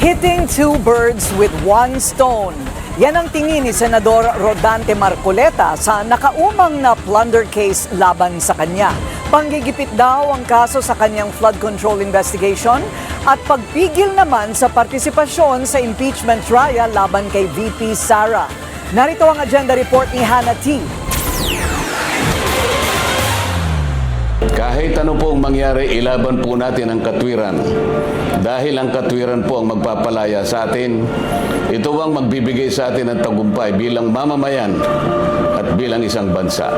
Hitting two birds with one stone. Yan ang tingin ni Senador Rodante Marcoleta sa nakaumang na plunder case laban sa kanya. Panggigipit daw ang kaso sa kanyang flood control investigation at pagpigil naman sa partisipasyon sa impeachment trial laban kay VP Sara. Narito ang agenda report ni Hannah T. Kahit ano po ang mangyari, ilaban po natin ang katwiran. Dahil ang katwiran po ang magpapalaya sa atin. Ito ang magbibigay sa atin ng tagumpay bilang mamamayan at bilang isang bansa.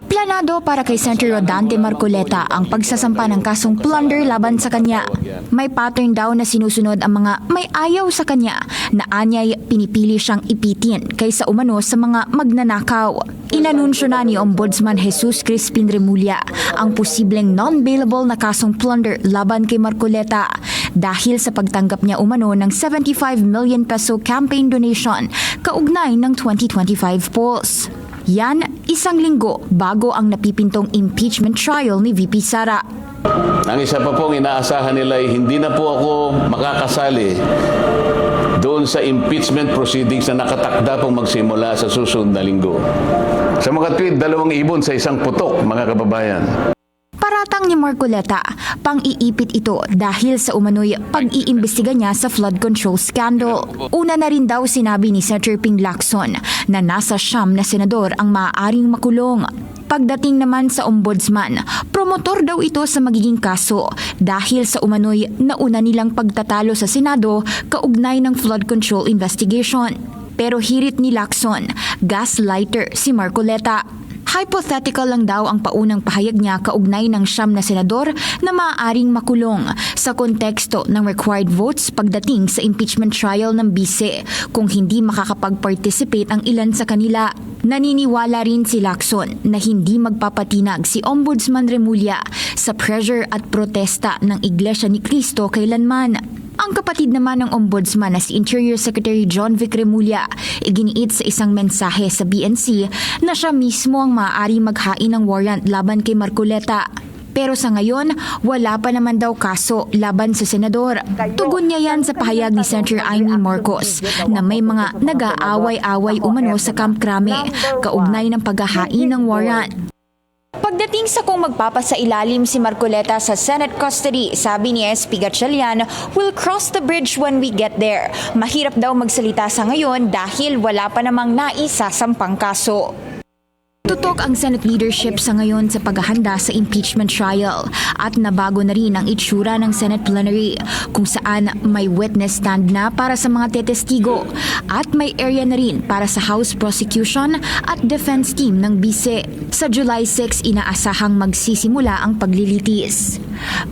Planado para kay Senator Rodante Marcoleta ang pagsasampa ng kasong plunder laban sa kanya. May pattern daw na sinusunod ang mga may ayaw sa kanya na anyay pinipili siyang ipitin kaysa umano sa mga magnanakaw. Inanunsyo na ni Ombudsman Jesus Crispin Remulla ang posibleng non-bailable na kasong plunder laban kay Marcoleta dahil sa pagtanggap niya umano ng 75 million peso campaign donation kaugnay ng 2025 polls. Yan, isang linggo bago ang napipintong impeachment trial ni VP Sara. Ang isa pa pong inaasahan nila ay hindi na po ako makakasali doon sa impeachment proceedings na nakatakda pong magsimula sa susunod na linggo. Sa mga tweet, 2 ibon sa isang putok, mga kababayan. Paratang ni Marcoleta, pang-iipit ito dahil sa umano'y pag-iimbestiga niya sa flood control scandal. Una na rin daw sinabi ni Senator Ping Lacson na nasa 9 na senador ang maaaring makulong. Pagdating naman sa ombudsman, promotor daw ito sa magiging kaso dahil sa umano'y nauna nilang pagtatalo sa Senado kaugnay ng flood control investigation. Pero hirit ni Lacson, gaslighter si Marcoleta. Hypothetical lang daw ang paunang pahayag niya kaugnay ng 9 na senador na maaaring makulong sa konteksto ng required votes pagdating sa impeachment trial ng bise kung hindi makakapag-participate ang ilan sa kanila. Naniniwala rin si Lacson na hindi magpapatinag si Ombudsman Remulla sa pressure at protesta ng Iglesia ni Cristo kailanman. Ang kapatid naman ng ombudsman na si Interior Secretary John Vic Remulla iginiit sa isang mensahe sa BNC na siya mismo ang maaari maghain ng warrant laban kay Marcoleta. Pero sa ngayon, wala pa naman daw kaso laban sa senador. Tugon niya yan sa pahayag ni Senator Amy Marcos na may mga nag-aaway-away umano sa Camp Crame kaugnay ng paghahain ng warrant. Pagdating sa kung magpapasailalim si Marcoleta sa Senate custody, sabi ni SP Gatchalian, "We'll cross the bridge when we get there." Mahirap daw magsalita sa ngayon dahil wala pa namang naisasampang kaso. Tutok ang Senate leadership sa ngayon sa paghahanda sa impeachment trial at nabago na rin ang itsura ng Senate plenary kung saan may witness stand na para sa mga tetestigo at may area na rin para sa House prosecution at defense team ng bise. Sa July 6, inaasahang magsisimula ang paglilitis.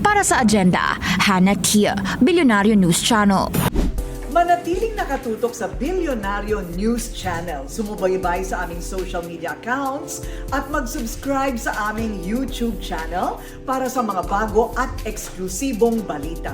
Para sa agenda, Hannah T, Bilyonaryo News Channel. Manatiling nakatutok sa Bilyonaryo News Channel. Sumubaybay sa aming social media accounts at mag-subscribe sa aming YouTube channel para sa mga bago at eksklusibong balita.